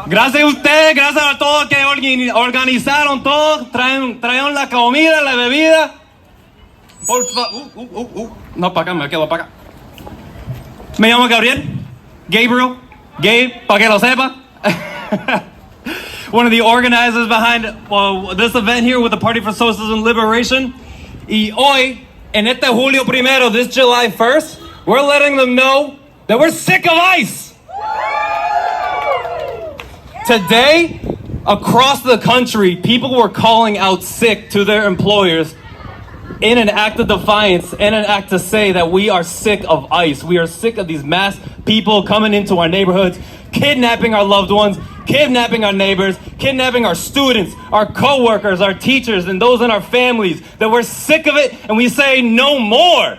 Gracias a usted, gracias a todos que organizaron todo, trajeron la comida, la bebida. Por favor, no, para acá, me quedo para acá. Me llamo Gabriel, Gabe, para que lo sepa. One of the organizers behind this event here with the Party for Socialism Liberation. Y hoy, en este julio primero, this July 1st, we're letting them know that we're sick of ICE. Today, across the country, people were calling out sick to their employers in an act of defiance, in an act to say that we are sick of ICE. We are sick of these mass people coming into our neighborhoods, kidnapping our loved ones, kidnapping our neighbors, kidnapping our students, our co-workers, our teachers, and those in our families. That we're sick of it, and we say no more.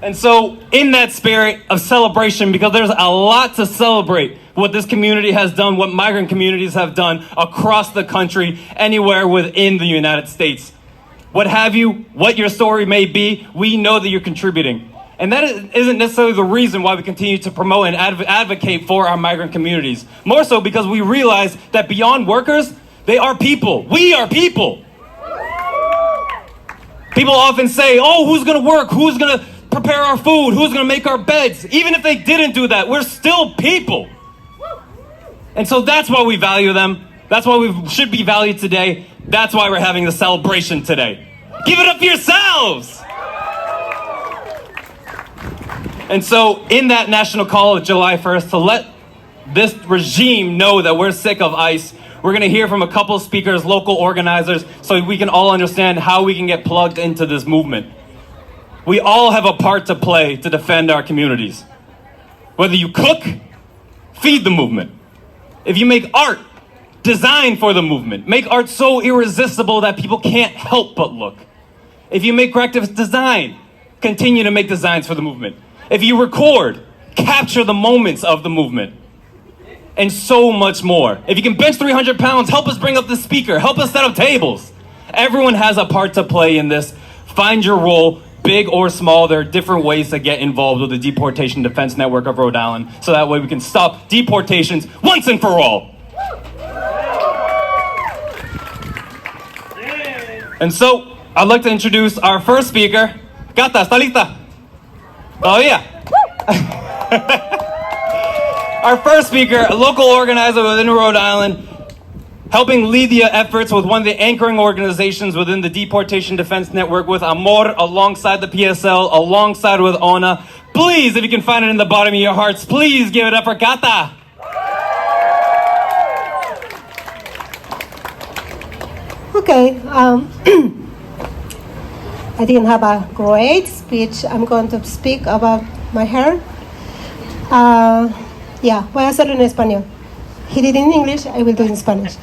And so, in that spirit of celebration, because there's a lot to celebrate, what this community has done, what migrant communities have done across the country, anywhere within the United States. What have you, what your story may be, we know that you're contributing. And that isn't necessarily the reason why we continue to promote and advocate for our migrant communities. More so because we realize that beyond workers, they are people. We are people. People often say, oh, who's gonna work? Who's gonna prepare our food? Who's gonna make our beds? Even if they didn't do that, we're still people. And so that's why we value them. That's why we should be valued today. That's why we're having the celebration today. Give it up for yourselves! And so in that national call of July 1st, to let this regime know that we're sick of ICE, we're gonna hear from a couple speakers, local organizers, so we can all understand how we can get plugged into this movement. We all have a part to play to defend our communities. Whether you cook, feed the movement. If you make art, design for the movement. Make art so irresistible that people can't help but look. If you make graphic design, continue to make designs for the movement. If you record, capture the moments of the movement. And so much more. If you can bench 300 pounds, help us bring up the speaker. Help us set up tables. Everyone has a part to play in this. Find your role. Big or small, there are different ways to get involved with the Deportation Defense Network of Rhode Island, so that way we can stop deportations once and for all. And so, I'd like to introduce our first speaker. Gata, ¿está lista? Todavía. Our first speaker, a local organizer within Rhode Island, helping lead the efforts with one of the anchoring organizations within the Deportation Defense Network with Amor, alongside the PSL, alongside with ONA. Please, if you can find it in the bottom of your hearts, please give it up for Kata. Okay, I didn't have a great speech. I'm going to speak about my hair. Voy a hacerlo en español. He did in English, I will do in Spanish.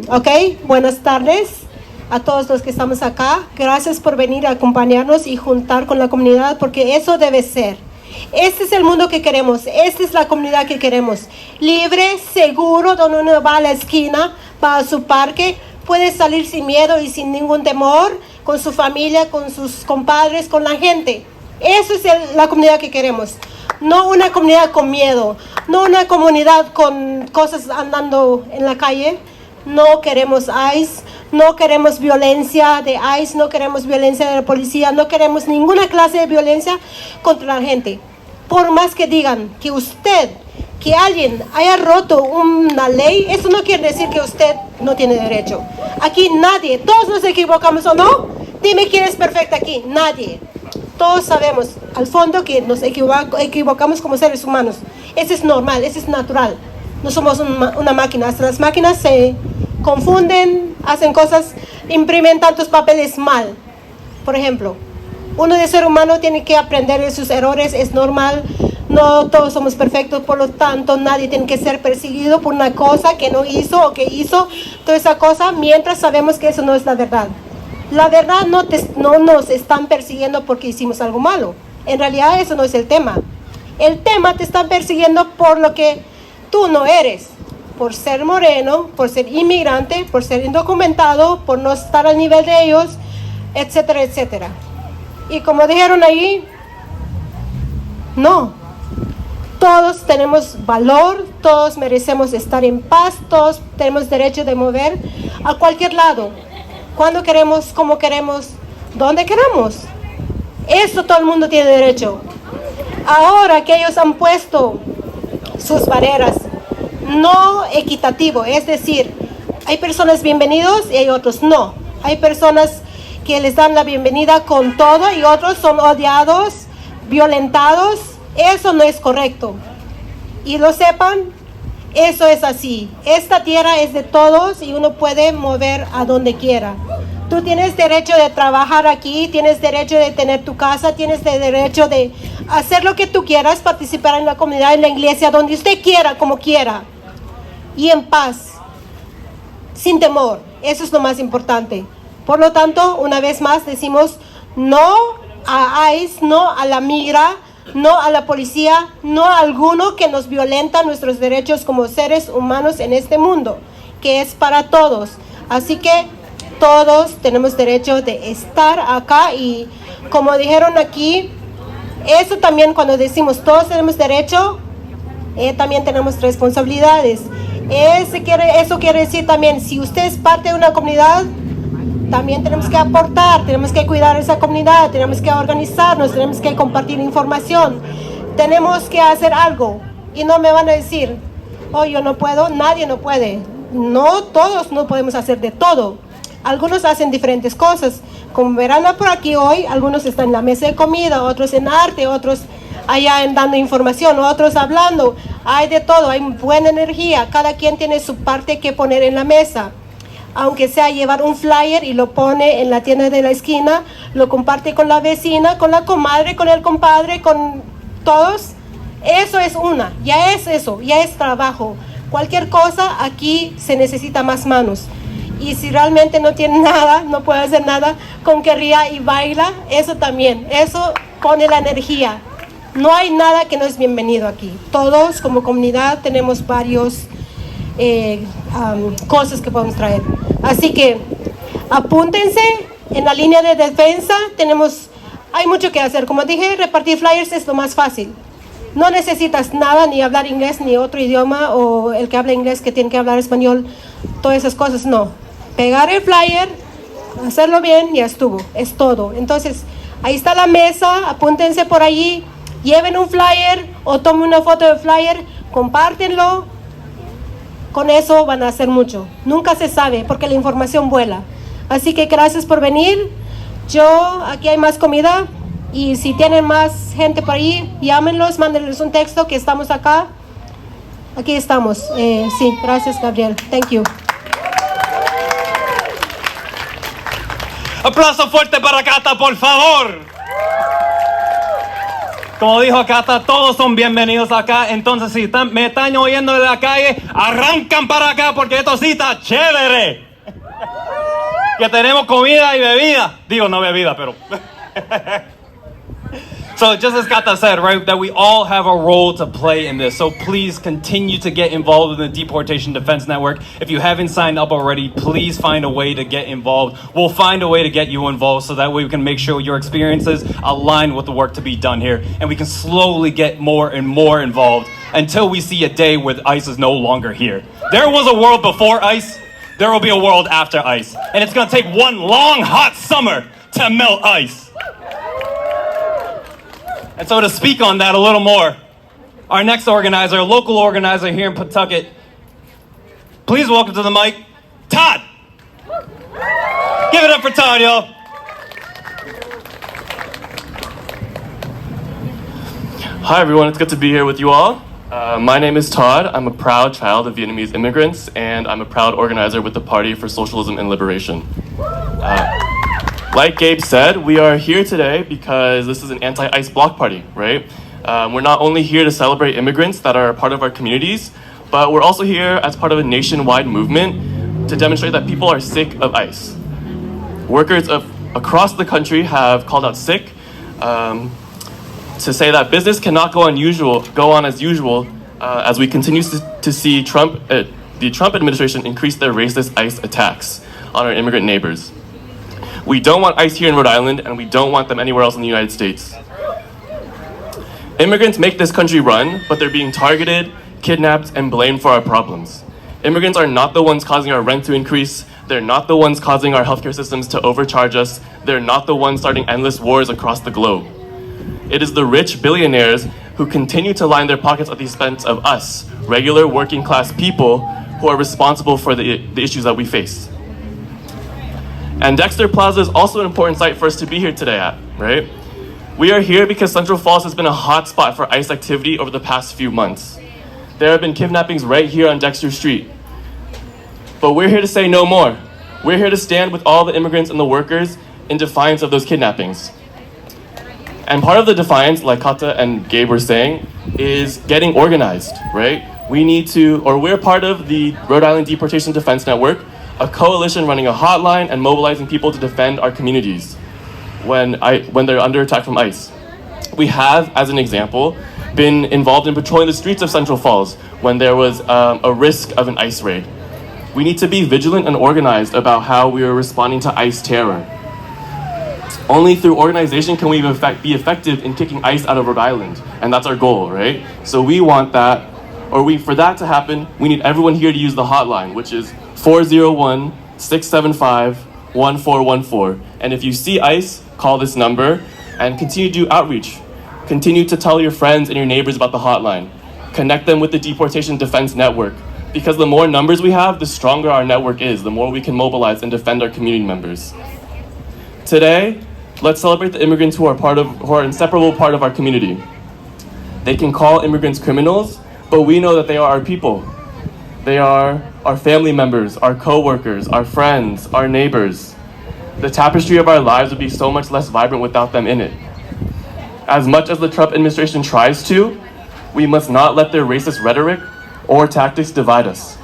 Ok, buenas tardes a todos los que estamos acá. Gracias por venir a acompañarnos y juntar con la comunidad, porque eso debe ser. Este es el mundo que queremos, esta es la comunidad que queremos. Libre, seguro, donde uno va a la esquina, va a su parque, puede salir sin miedo y sin ningún temor, con su familia, con sus compadres, con la gente. Eso es la comunidad que queremos. No una comunidad con miedo, no una comunidad con cosas andando en la calle. No queremos ICE, no queremos violencia de ICE, no queremos violencia de la policía, no queremos ninguna clase de violencia contra la gente. Por más que digan que alguien haya roto una ley, eso no quiere decir que usted no tiene derecho. Aquí nadie, todos nos equivocamos, ¿o no? Dime quién es perfecto aquí, nadie. Todos sabemos al fondo que nos equivocamos como seres humanos. Eso es normal, eso es natural. No somos una máquina. Hasta las máquinas se confunden, hacen cosas, imprimen tantos papeles mal. Por ejemplo, uno de ser humano tiene que aprender de sus errores, es normal. No todos somos perfectos, por lo tanto nadie tiene que ser perseguido por una cosa que no hizo o que hizo. Toda esa cosa, mientras sabemos que eso no es la verdad. La verdad no nos están persiguiendo porque hicimos algo malo. En realidad eso no es el tema. El tema te están persiguiendo por lo que tú no eres. Por ser moreno, por ser inmigrante, por ser indocumentado, por no estar al nivel de ellos, etcétera, etcétera. Y como dijeron ahí, no. Todos tenemos valor, todos merecemos estar en paz, todos tenemos derecho de mover a cualquier lado, cuando queremos, como queremos, donde queramos. Eso todo el mundo tiene derecho. Ahora que ellos han puesto sus barreras, no equitativo, es decir, hay personas bienvenidos y hay otros no. Hay personas que les dan la bienvenida con todo y otros son odiados, violentados. Eso no es correcto. Y lo sepan, eso es así. Esta tierra es de todos y uno puede mover a donde quiera. Tú tienes derecho de trabajar aquí, tienes derecho de tener tu casa, tienes derecho de hacer lo que tú quieras, participar en la comunidad, en la iglesia, donde usted quiera, como quiera. Y en paz, sin temor. Eso es lo más importante. Por lo tanto, una vez más decimos no a ICE, no a la migra, no a la policía, no a alguno que nos violenta nuestros derechos como seres humanos en este mundo, que es para todos. Así que todos tenemos derecho de estar acá y como dijeron aquí, eso también cuando decimos todos tenemos derecho, también tenemos responsabilidades. Eso quiere decir también, si usted es parte de una comunidad, también tenemos que aportar, tenemos que cuidar esa comunidad, tenemos que organizarnos, tenemos que compartir información, tenemos que hacer algo. Y no me van a decir, oh, yo no puedo, nadie no puede. No, todos no podemos hacer de todo. Algunos hacen diferentes cosas, como verán por aquí hoy, algunos están en la mesa de comida, otros en arte, otros allá dando información, otros hablando. Hay de todo, hay buena energía, cada quien tiene su parte que poner en la mesa. Aunque sea llevar un flyer y lo pone en la tienda de la esquina, lo comparte con la vecina, con la comadre, con el compadre, con todos. Eso es ya es eso, ya es trabajo. Cualquier cosa, aquí se necesita más manos. Y si realmente no tiene nada, no puede hacer nada, con que ría y baila, eso también, eso pone la energía. No hay nada que no es bienvenido aquí. Todos como comunidad tenemos varios cosas que podemos traer. Así que apúntense en la línea de defensa. Hay mucho que hacer. Como dije, repartir flyers es lo más fácil. No necesitas nada, ni hablar inglés, ni otro idioma, o el que habla inglés que tiene que hablar español, todas esas cosas, no. Pegar el flyer, hacerlo bien, ya estuvo, es todo. Entonces, ahí está la mesa, apúntense por allí, lleven un flyer o tomen una foto del flyer, compártenlo. Con eso van a hacer mucho. Nunca se sabe porque la información vuela. Así que gracias por venir. Aquí hay más comida y si tienen más gente por ahí, llámenlos, mándenles un texto que estamos acá. Aquí estamos. Sí, gracias Gabriel. Thank you. Aplauso fuerte para Cata, por favor. Como dijo Cata, todos son bienvenidos acá. Entonces, si me están oyendo de la calle, arrancan para acá porque esto sí está chévere. Que tenemos comida y bebida. Digo, no bebida, pero... So just as Kata said, right, that we all have a role to play in this. So please continue to get involved in the Deportation Defense Network. If you haven't signed up already, please find a way to get involved. We'll find a way to get you involved so that way we can make sure your experiences align with the work to be done here. And we can slowly get more and more involved until we see a day where ICE is no longer here. There was a world before ICE. There will be a world after ICE. And it's going to take one long, hot summer to melt ICE. And so to speak on that a little more, our next organizer, local organizer here in Pawtucket, please welcome to the mic, Todd. Give it up for Todd, y'all. Hi everyone, it's good to be here with you all. My name is Todd. I'm a proud child of Vietnamese immigrants, and I'm a proud organizer with the Party for Socialism and Liberation. Like Gabe said, we are here today because this is an anti-ICE block party, right? We're not only here to celebrate immigrants that are a part of our communities, but we're also here as part of a nationwide movement to demonstrate that people are sick of ICE. Workers across the country have called out sick to say that business cannot go on as usual as we continue to see the Trump administration increase their racist ICE attacks on our immigrant neighbors. We don't want ICE here in Rhode Island, and we don't want them anywhere else in the United States. Immigrants make this country run, but they're being targeted, kidnapped, and blamed for our problems. Immigrants are not the ones causing our rent to increase. They're not the ones causing our healthcare systems to overcharge us. They're not the ones starting endless wars across the globe. It is the rich billionaires who continue to line their pockets at the expense of us, regular working class people, who are responsible for the issues that we face. And Dexter Plaza is also an important site for us to be here today at, right? We are here because Central Falls has been a hot spot for ICE activity over the past few months. There have been kidnappings right here on Dexter Street. But we're here to say no more. We're here to stand with all the immigrants and the workers in defiance of those kidnappings. And part of the defiance, like Kata and Gabe were saying, is getting organized, right? We're part of the Rhode Island Deportation Defense Network, a coalition running a hotline and mobilizing people to defend our communities when they're under attack from ICE. We have, as an example, been involved in patrolling the streets of Central Falls when there was a risk of an ICE raid. We need to be vigilant and organized about how we are responding to ICE terror. Only through organization can we be effective in kicking ICE out of Rhode Island, and that's our goal, right? So we want that, for that to happen, we need everyone here to use the hotline, which is 401-675-1414. And if you see ICE, call this number and continue to do outreach. Continue to tell your friends and your neighbors about the hotline. Connect them with the Deportation Defense Network, because the more numbers we have, the stronger our network is, the more we can mobilize and defend our community members. Today, let's celebrate the immigrants who are an inseparable part of our community. They can call immigrants criminals, but we know that they are our people. They are our family members, our co-workers, our friends, our neighbors. The tapestry of our lives would be so much less vibrant without them in it. As much as the Trump administration tries to, we must not let their racist rhetoric or tactics divide us.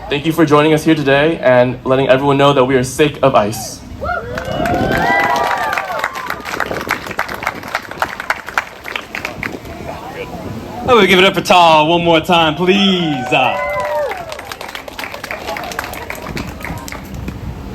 Thank you for joining us here today and letting everyone know that we are sick of ICE. I will give it up for Tal one more time, please.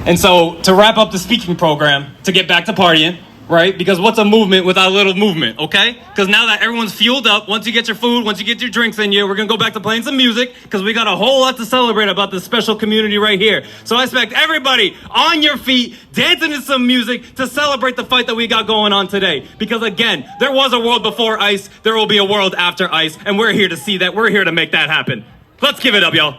And so, to wrap up the speaking program, to get back to partying, right? Because what's a movement without a little movement, okay? Because now that everyone's fueled up, once you get your food, once you get your drinks in you, we're going to go back to playing some music because we got a whole lot to celebrate about this special community right here. So I expect everybody on your feet, dancing to some music to celebrate the fight that we got going on today. Because again, there was a world before ICE, there will be a world after ICE, and we're here to see that. We're here to make that happen. Let's give it up, y'all.